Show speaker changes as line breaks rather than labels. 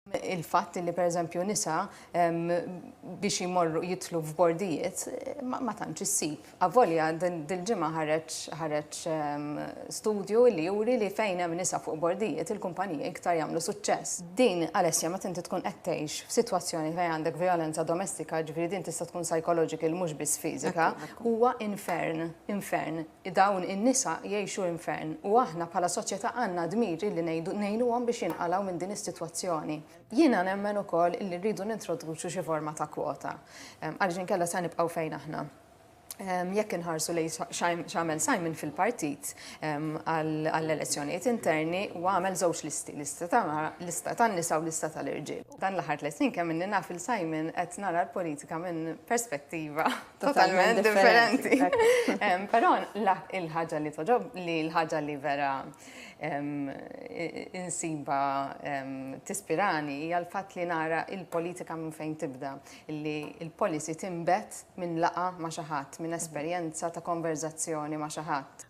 Il-fatt li pereżempju nisa biex jmorru jitlu f'bordijiet ma tantx issib. Avolja dil-ġimgħa ħareġ studju li juri li fejn hemm nisa fuq bordijiet il-kumpaniji iktar jagħmlu suċċess. Din Alessia meta inti tkun qed tgħix f'sitwazzjoni fejn għandek violenza domestika, ġifieri din tista' tkun psychological mhux biss fiżika, huwa infern. Dawn in-nisa jgħixu infern u aħna bħala soċjetà għandna dmir li ngħinuhom biex jinqalgħu minn din is-sitwazzjoni. Jiena nemmen ukoll li rridu nintroduċu xi forma ta' kwota. Għaliex inkella se nibqgħu fejn aħna. Jekk inħarsu lejn x'għamel Simon fil-partit għall-elezzjonijiet interni u għamel żewġ listi, lista tan-nisa u lista tal-irġiel. Dan l-aħħar 3 snin kemm naf il-Simon qed nara l-politika minn perspettiva totalment differenti. Però il-ħaġa li toġob li l-ħaġa li vera insiba tispirani hija l-fatt li nara il-politika minn fejn tibda, li il-policy timbet minn laqa ma' xi ħadd, minn esperjenza ta' konverzazzjoni ma' xi ħadd.